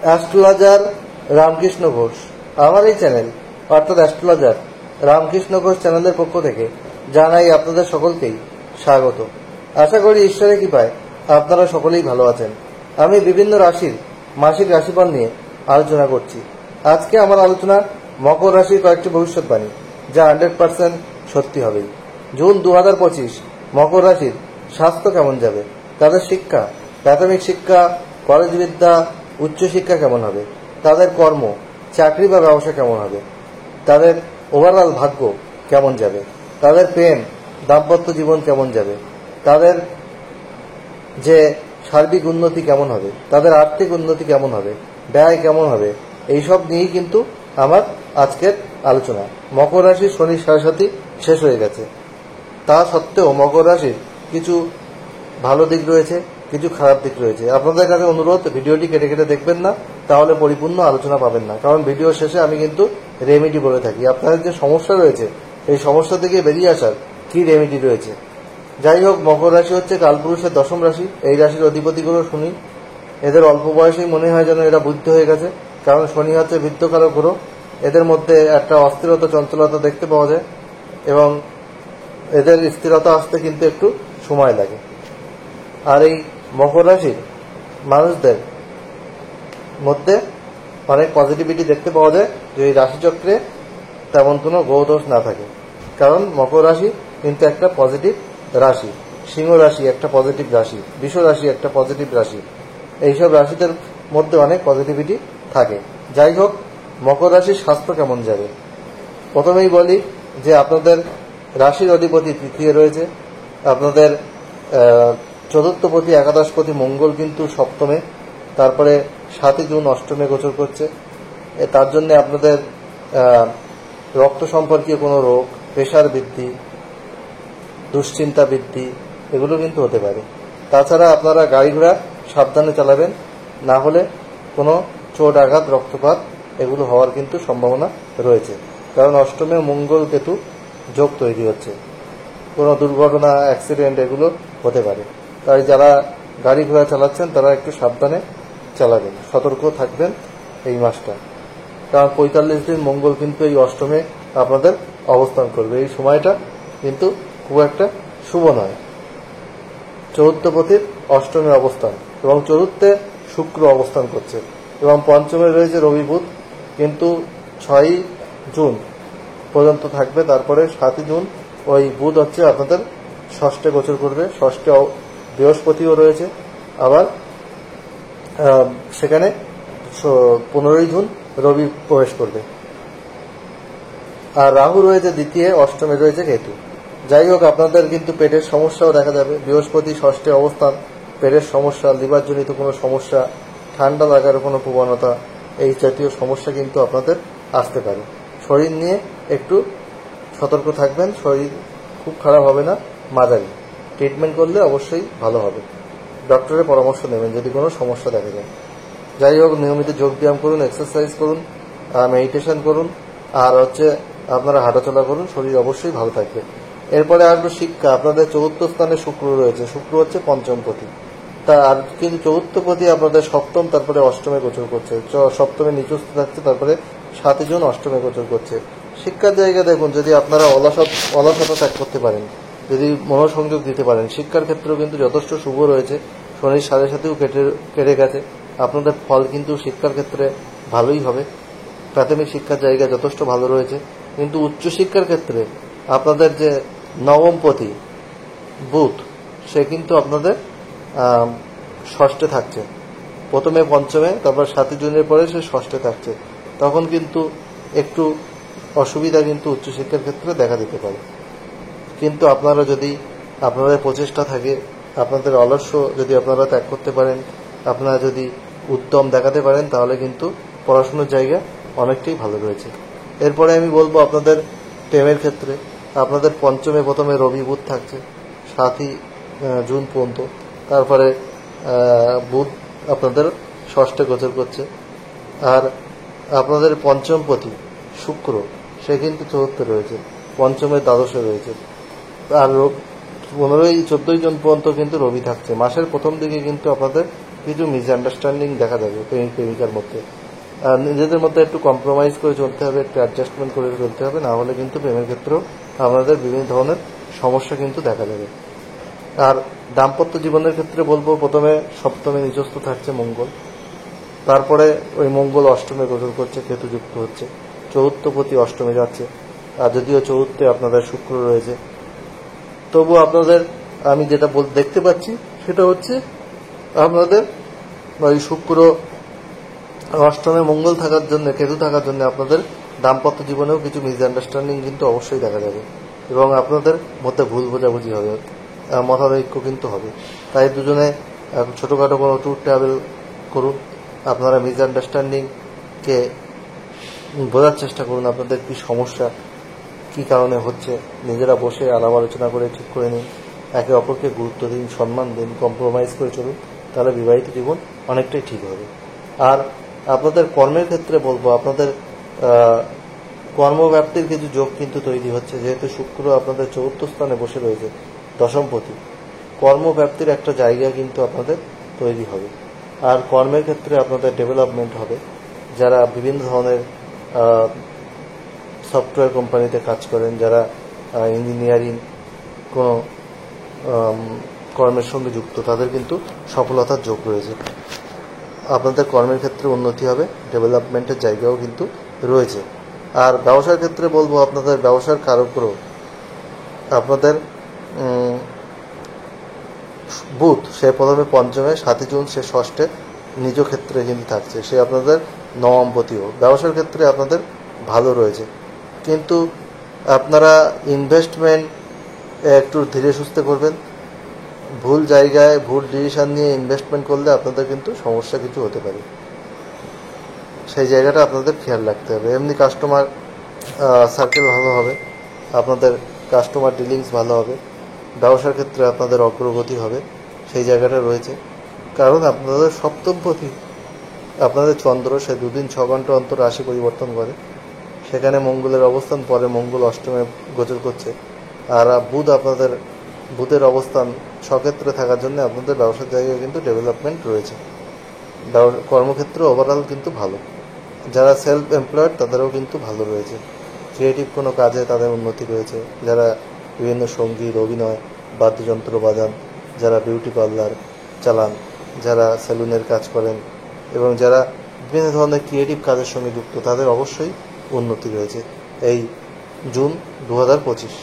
Astrologer Ramakrishna Ghosh. আমার এই channel অর্থাৎ অ্যাস্ট্রোলজার রামকৃষ্ণ ঘোষ চ্যানেলের পক্ষ থেকে জানাই আপনাদের সকলকেই স্বাগত। আশা করি ঈশ্বরের কৃপায় আপনারা সকলেই ভালো আছেন। আমি বিভিন্ন রাশির মাসিক রাশিফল নিয়ে আলোচনা করছি। আজকে আমার আলোচনা মকর রাশির কয়েকটি ভবিষ্যৎবাণী, যা 100% সত্যি হবেই। জুন 2025 মকর রাশির স্বাস্থ্য কেমন যাবে, তাদের শিক্ষা, প্রাথমিক শিক্ষা, কলেজ বিদ্যা, উচ্চশিক্ষা কেমন হবে, তাদের কর্ম, চাকরি বা ব্যবসা কেমন হবে, তাদের ওভারঅল ভাগ্য কেমন যাবে, তাদের প্রেম দাম্পত্য জীবন কেমন যাবে, তাদের যে সার্বিক উন্নতি কেমন হবে, তাদের আর্থিক উন্নতি কেমন হবে, ব্যয় কেমন হবে, এইসব নিয়েই কিন্তু আমার আজকের আলোচনা। মকর রাশির শনির সাড়ে শেষ হয়ে গেছে, তা সত্ত্বেও মকর রাশির কিছু ভালো দিক রয়েছে, কিছু খারাপ দিক রয়েছে। আপনাদের কাছে অনুরোধ, ভিডিওটি কেটে কেটে দেখবেন না, তাহলে পরিপূর্ণ আলোচনা পাবেন না। কারণ ভিডিও শেষে আমি কিন্তু রেমেডি বলে থাকি। আপনাদের যে সমস্যা রয়েছে এই সমস্যা থেকে বেরিয়ে আসার কি রেমেডি রয়েছে। যাই হোক, মকর রাশি হচ্ছে কালপুরুষের 10ম রাশি। এই রাশির অধিপতি গ্রহ শনি। এদের অল্প বয়সেই মনে হয় যেন এরা বুদ্ধ হয়ে গেছে, কারণ শনি হচ্ছে বৃদ্ধকারক গ্রহ। এদের মধ্যে একটা অস্থিরতা, চঞ্চলতা দেখতে পাওয়া যায় এবং এদের স্থিরতা আসতে কিন্তু একটু সময় লাগে। আর এই মকর রাশির মানুষদের মধ্যে অনেক পজিটিভিটি দেখতে পাওয়া যায় যে এই রাশিচক্রে তেমন কোনো গ্রহদোষ না থাকে। কারণ মকর রাশি কিন্তু একটা পজিটিভ রাশি, সিংহ রাশি একটা পজিটিভ রাশি, বৃষ রাশি একটা পজিটিভ রাশি। এইসব রাশিদের মধ্যে অনেক পজিটিভিটি থাকে। যাই হোক, মকর রাশির স্বাস্থ্য কেমন যাবে। প্রথমেই বলি যে আপনাদের রাশির অধিপতি তৃতীয় রয়েছে, আপনাদের চতুর্থপতি একাদশপতি মঙ্গল কিন্তু সপ্তমে, তারপরে 7 জুন অষ্টমে গোচর করছে। তার জন্য আপনাদের রক্ত সম্পর্কীয় কোনো রোগ, প্রেশার বৃদ্ধি, দুশ্চিন্তা বৃদ্ধি এগুলো কিন্তু হতে পারে। তাছাড়া আপনারা গাড়ি ঘোড়া সাবধানে চালাবেন, না হলে কোনো চোট আঘাত, রক্তপাত এগুলো হওয়ার কিন্তু সম্ভাবনা রয়েছে। কারণ অষ্টমে মঙ্গল কেতু যোগ তৈরি হচ্ছে, কোনো দুর্ঘটনা, অ্যাক্সিডেন্ট এগুলো হতে পারে। তাই যারা গাড়ি ঘোড়া চালাচ্ছেন তারা একটু সাবধানে চালাবেন, সতর্ক থাকবেন এই মাসটা। কারণ 45 দিন মঙ্গল কিন্তু এই অষ্টমে আপনাদের অবস্থান করবে। এই সময়টা কিন্তু খুব একটা শুভ নয়। চতুর্থপতির অষ্টমে অবস্থান এবং চতুর্থে শুক্র অবস্থান করছে এবং পঞ্চমে রয়েছে রবি বুধ, কিন্তু 6 জুন পর্যন্ত থাকবে। তারপরে 7 জুন ওই বুধ হচ্ছে আপনাদের ষষ্ঠে গোচর করবে। ষষ্ঠে বৃহস্পতিও রয়েছে, আবার সেখানে 15 জুন রবি প্রবেশ করবে। আর রাহু রয়েছে দ্বিতীয়, অষ্টমে রয়েছে কেতু। যাই হোক, আপনাদের কিন্তু পেটের সমস্যাও দেখা যাবে। বৃহস্পতি ষষ্ঠে অবস্থান, পেটের সমস্যা, লিভারজনিত কোনো সমস্যা, ঠান্ডা লাগার কোনো প্রবণতা, এই জাতীয় সমস্যা কিন্তু আপনাদের আসতে পারে। শরীর নিয়ে একটু সতর্ক থাকবেন। শরীর খুব খারাপ হবে না, মাঝারি। ট্রিটমেন্ট করলে অবশ্যই ভালো হবে। ডক্টরের পরামর্শ নেবেন যদি কোনো সমস্যা দেখা যায়। যাই হোক, নিয়মিত যোগ ব্যায়াম করুন, এক্সারসাইজ করুন, মেডিটেশন করুন, আর আপনারা হাঁটাচলা করুন, শরীর অবশ্যই ভালো থাকবে। এরপরে আসবে শিক্ষা। আপনাদের 4র্থ স্থানে শুক্র রয়েছে। শুক্র হচ্ছে পঞ্চমপতি, আর কিন্তু 4র্থপতি আপনাদের সপ্তম, তারপরে অষ্টমে গোচর করছে। সপ্তমে নিচস্থ থাকছে, তারপরে 7 জুন অষ্টমে গোচর করছে। শিক্ষার জায়গা দেখুন, যদি আপনারা অলসতা ত্যাগ করতে পারেন, যদি মনোসংযোগ দিতে পারেন, শিক্ষার ক্ষেত্রেও কিন্তু যথেষ্ট শুভ রয়েছে। শনির সাথেও কেটে গেছে। আপনাদের ফল কিন্তু শিক্ষার ক্ষেত্রে ভালোই হবে। প্রাথমিক শিক্ষার জায়গা যথেষ্ট ভালো রয়েছে, কিন্তু উচ্চশিক্ষার ক্ষেত্রে আপনাদের যে নবমপতি বুধ, সে কিন্তু আপনাদের ষষ্ঠে থাকছে। প্রথমে পঞ্চমে, তারপর 7 জুনের পরে সে ষষ্ঠে থাকছে। তখন কিন্তু একটু অসুবিধা কিন্তু উচ্চশিক্ষার ক্ষেত্রে দেখা দিতে পারে। কিন্তু আপনারা যদি আপনাদের প্রচেষ্টা থাকে, আপনাদের অলস্য যদি আপনারা ত্যাগ করতে পারেন, আপনারা যদি উদ্যম দেখাতে পারেন, তাহলে কিন্তু পড়াশোনার জায়গা অনেকটাই ভালো রয়েছে। এরপরে আমি বলবো আপনাদের প্রেমের ক্ষেত্রে। আপনাদের পঞ্চমে প্রথমে রবি বুধ থাকছে 7 জুন পর্যন্ত, তারপরে বুধ আপনাদের ষষ্ঠে গোচর করছে। আর আপনাদের পঞ্চমপতি শুক্র, সে কিন্তু 4র্থে রয়েছে, পঞ্চমের দ্বাদশে রয়েছে। আর 15-14 জন পর্যন্ত কিন্তু রবি থাকছে। মাসের প্রথম দিকে কিন্তু আপনাদের কিছু মিসআন্ডারস্ট্যান্ডিং দেখা যাবে প্রেমিক প্রেমিকার মধ্যে। নিজেদের মধ্যে একটু কম্প্রোমাইজ করে চলতে হবে, একটু অ্যাডজাস্টমেন্ট করে চলতে হবে, না হলে কিন্তু প্রেমের ক্ষেত্রেও আপনাদের বিভিন্ন ধরনের সমস্যা কিন্তু দেখা যাবে। আর দাম্পত্য জীবনের ক্ষেত্রে বলবো, প্রথমে সপ্তমে নিচস্থ থাকছে মঙ্গল, তারপরে ওই মঙ্গল অষ্টমে গোচর করছে, কেতু যুক্ত হচ্ছে, চতুর্থপতি অষ্টমে যাচ্ছে। আর যদিও চতুর্থে আপনাদের শুক্র রয়েছে, তবু আপনাদের আমি যেটা দেখতে পাচ্ছি সেটা হচ্ছে আপনাদের ওই শুক্র অষ্টমে মঙ্গল থাকার জন্য, কেতু থাকার জন্য আপনাদের দাম্পত্য জীবনেও কিছু মিসআন্ডারস্ট্যান্ডিং কিন্তু অবশ্যই দেখা যাবে এবং আপনাদের মধ্যে ভুল বোঝাবুঝি হবে, মতানৈক্য কিন্তু হবে। তাই দুজনে ছোটোখাটো কোনো ট্যুর ট্রাভেল করুন, আপনারা মিসআন্ডারস্ট্যান্ডিংকে বোঝার চেষ্টা করুন, আপনাদের কি সমস্যা, কি কারণে হচ্ছে, নিজেরা বসে আলাপ আলোচনা করে ঠিক করে নিন, একে অপরকে গুরুত্ব দিন, সম্মান দিন, কম্প্রোমাইজ করে চলুন, তাহলে বিবাহিত জীবন অনেকটাই ঠিক হবে। আর আপনাদের কর্মের ক্ষেত্রে বলবো, আপনাদের কর্মব্যাপ্তির কিছু যোগ কিন্তু তৈরি হচ্ছে, যেহেতু শুক্র আপনাদের চতুর্থ স্থানে বসে রয়েছে, দশমপতি, কর্মব্যাপ্তির একটা জায়গা কিন্তু আপনাদের তৈরি হবে। আর কর্মের ক্ষেত্রে আপনাদের ডেভেলপমেন্ট হবে। যারা বিভিন্ন ধরনের সফটওয়্যার কোম্পানিতে কাজ করেন, যারা ইঞ্জিনিয়ারিং কোনো কর্মের সঙ্গে যুক্ত, তাদের কিন্তু সফলতার যোগ রয়েছে। আপনাদের কর্মের ক্ষেত্রে উন্নতি হবে, ডেভেলপমেন্টের জায়গাও কিন্তু রয়েছে। আর ব্যবসার ক্ষেত্রে বলবো, আপনাদের ব্যবসার কারক গ্রহ আপনাদের বুধ, সে প্রথমে পঞ্চমে, 7 জুন সে ষষ্ঠে নিজ ক্ষেত্রে কিন্তু থাকছে, সে আপনাদের নবমপতিও। ব্যবসার ক্ষেত্রে আপনাদের ভালো রয়েছে, কিন্তু আপনারা ইনভেস্টমেন্ট একটু ধীরে সুস্থে করবেন। ভুল জায়গায় ভুল ডিসিশন নিয়ে ইনভেস্টমেন্ট করলে আপনাদের কিন্তু সমস্যা কিছু হতে পারে, সেই জায়গাটা আপনাদের খেয়াল রাখতে হবে। এমনি কাস্টমার সার্কেল ভালো হবে, আপনাদের কাস্টমার ডিলিংস ভালো হবে, ব্যবসার ক্ষেত্রে আপনাদের অগ্রগতি হবে, সেই জায়গাটা রয়েছে। কারণ আপনাদের সপ্তমপতি আপনাদের চন্দ্র, সে 2 দিন 6 ঘন্টা অন্তর রাশি পরিবর্তন করে, সেখানে মঙ্গলের অবস্থান, পরে মঙ্গল অষ্টমে গোচর করছে। আর বুধের অবস্থান স্বক্ষেত্রে থাকার জন্য আপনাদের ব্যবসার জায়গায় কিন্তু ডেভেলপমেন্ট রয়েছে, কর্মক্ষেত্রে ওভারঅল কিন্তু ভালো। যারা সেলফ এমপ্লয়েড তাদেরও কিন্তু ভালো রয়েছে, ক্রিয়েটিভ কোনো কাজে তাদের উন্নতি রয়েছে, যারা বিভিন্ন সঙ্গীত, অভিনয়, বাদ্যযন্ত্র বাজান, যারা বিউটি পার্লার চালান, যারা সেলুনের কাজ করেন এবং যারা বিভিন্ন ধরনের ক্রিয়েটিভ কাজের সঙ্গে যুক্ত, তাদের অবশ্যই উন্নতি রয়েছে এই জুন 2025,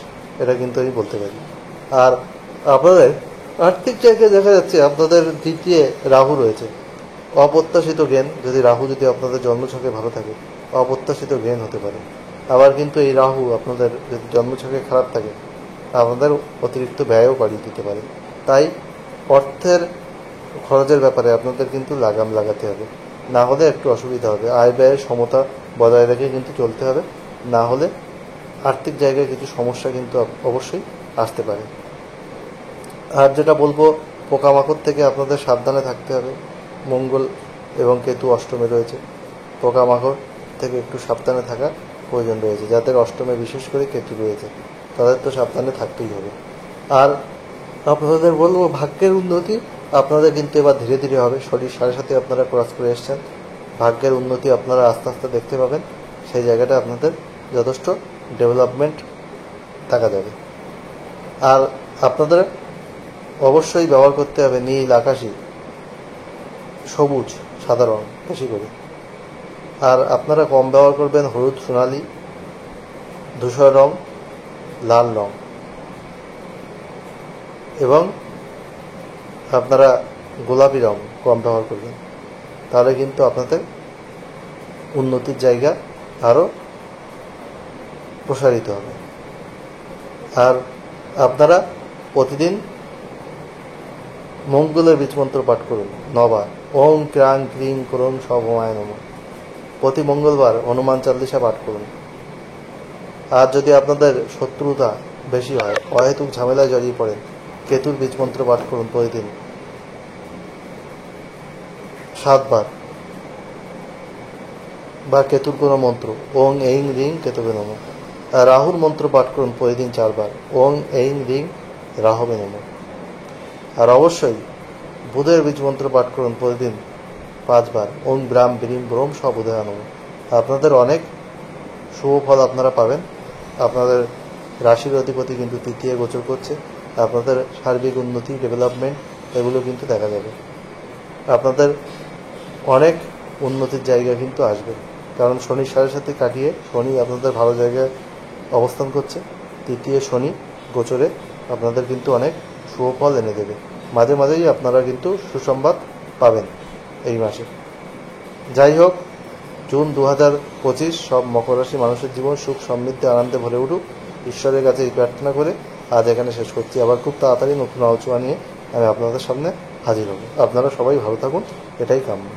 এটা কিন্তু আমি বলতে পারি। আর আপনাদের আর্থিক জায়গায় দেখা যাচ্ছে আপনাদের দ্বিতীয় রাহু রয়েছে, অপ্রত্যাশিত জ্ঞান, যদি রাহু যদি আপনাদের জন্মছকে ভালো থাকে, অপ্রত্যাশিত জ্ঞান হতে পারে। আবার কিন্তু এই রাহু আপনাদের যদি জন্মছকে খারাপ থাকে, আপনাদের অতিরিক্ত ব্যয়ও বাড়িয়ে দিতে পারে। তাই অর্থের খরচের ব্যাপারে আপনাদের কিন্তু লাগাম লাগাতে হবে, না হলে একটু অসুবিধা হবে। আয় ব্যয়ের সমতা বজায় রেখে কিন্তু চলতে হবে, না হলে আর্থিক জায়গায় কিছু সমস্যা কিন্তু অবশ্যই আসতে পারে। আর যেটা বলবো, পোকামাকড় থেকে আপনাদের সাবধানে থাকতে হবে। মঙ্গল এবং কেতু অষ্টমে রয়েছে, পোকামাকড় থেকে একটু সাবধানে থাকা প্রয়োজন রয়েছে। যাদের অষ্টমে বিশেষ করে কেতু রয়েছে, তাদের তো সাবধানে থাকতেই হবে। আর আপনাদের বলবো, ভাগ্যের উন্নতি আপনাদের কিন্তু এবার ধীরে ধীরে হবে। শরীর 7.5 আপনারা ক্রস করে এসছেন, ভাগ্যের উন্নতি আপনারা আস্তে আস্তে দেখতে পাবেন, সেই জায়গাটা আপনাদের যথেষ্ট ডেভেলপমেন্ট দেখা যাবে। আর আপনাদের অবশ্যই ব্যবহার করতে হবে নীল, আকাশি, সবুজ, সাদা রং বেশি করে। আর আপনারা কম ব্যবহার করবেন হলুদ, সোনালি, ধূসর রং, লাল রং, এবং আপনারা গোলাপি রং কম ব্যবহার করবেন, তাহলে কিন্তু আপনাদের উন্নতির জায়গা আরও প্রসারিত হবে। আর আপনারা প্রতিদিন মঙ্গলের বীজমন্ত্র পাঠ করুন 9 বার, ওম ক্রাং ক্রিং করুন সর্বমায় নমঃ। প্রতি মঙ্গলবার হনুমান চালিসা পাঠ করুন। আর যদি আপনাদের শত্রুতা বেশি হয়, অহেতুক ঝামেলায় জড়িয়ে পড়েন, কেতুর বীজমন্ত্র পাঠ করুন প্রতিদিন 7 বার, বা কেতুর কোনো মন্ত্র, ওং এইং রিং কেতুবে নমঃ। রাহুর মন্ত্র পাঠ করুন প্রতিদিন 4 বার, ওং এইং রিং রাহবে নমঃ। আর অবশ্যই বুধের বীজ মন্ত্র পাঠ করুন প্রতিদিন 5 বার। ওম ব্রাম ব্রিম ব্রোম সবুধায় নমঃ। আপনাদের অনেক শুভ ফল আপনারা পাবেন। আপনাদের রাশির অধিপতি কিন্তু তৃতীয় গোচর করছে। আপনাদের সার্বিক উন্নতি, ডেভেলপমেন্ট এগুলো কিন্তু দেখা যাবে। আপনাদের অনেক উন্নতির জায়গা কিন্তু আসবে, কারণ শনির সাথে কাটিয়ে শনি আপনাদের ভালো জায়গায় অবস্থান করছে। তৃতীয় শনি গোচরে আপনাদের কিন্তু অনেক শুভ ফল এনে দেবে। মাঝে মাঝেই আপনারা কিন্তু সুসংবাদ পাবেন এই মাসে। যাই হোক, জুন 2025 সব মকর রাশি মানুষের জীবন সুখ সমৃদ্ধি আনন্দে ভরে উঠুক, ঈশ্বরের কাছে এই প্রার্থনা করে আজ এখানে শেষ করছি। আবার খুব তাড়াতাড়ি নতুন আলোচনা নিয়ে আমি আপনাদের সামনে হাজির হব। আপনারা সবাই ভালো থাকুন, এটাই কাম্য।